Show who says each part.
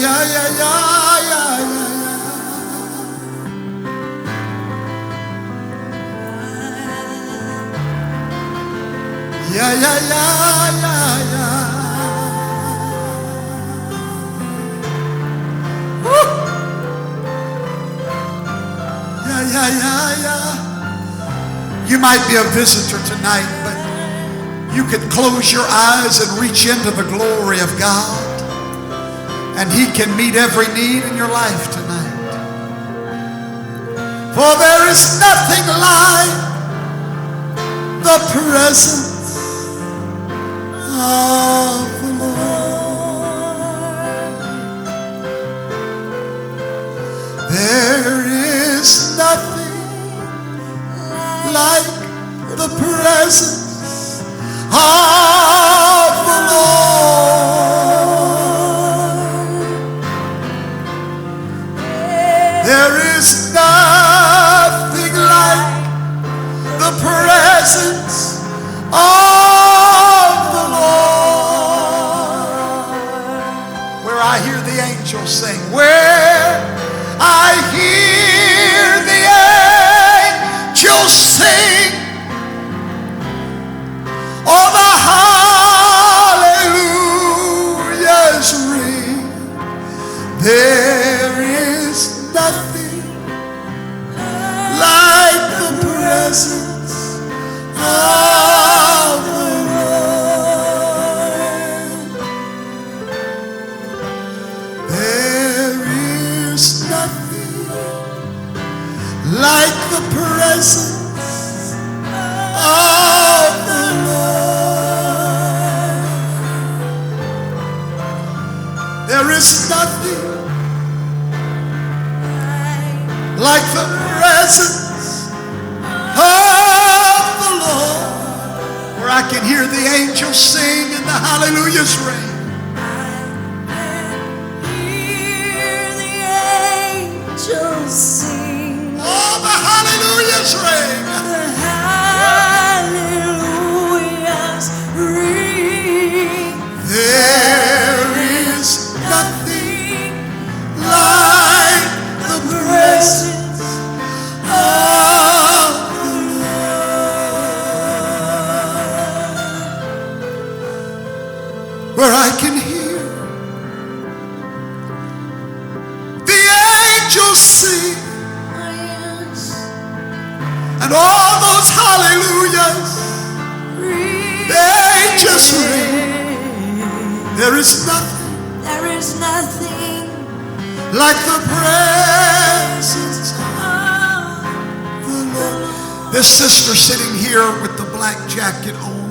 Speaker 1: yeah, yeah, yeah, yeah, yeah. Yeah, yeah, yeah, yeah, yeah. Woo. Yeah, yeah, yeah, yeah. You might be a visitor tonight, but you could close your eyes and reach into the glory of God, and He can meet every need in your life tonight. For there is nothing like the presence of the Lord. There is nothing like the presence of the Lord. There is nothing like the presence of the Lord. Where I hear the angels sing, where I hear the angels sing, oh, the hallelujahs ring. There is nothing like the presence of the Lord. There is nothing like the presence of the Lord. There is nothing like the presence of the Lord, where I can hear the angels sing and the hallelujahs ring.
Speaker 2: Sing.
Speaker 1: Oh, the hallelujahs ring.
Speaker 2: The hallelujahs ring.
Speaker 1: There is nothing like the presence of the Lord, where I can hear the angels sing, and all those hallelujahs, they just ring. There is nothing like the presence of the Lord. This sister sitting here with the black jacket on,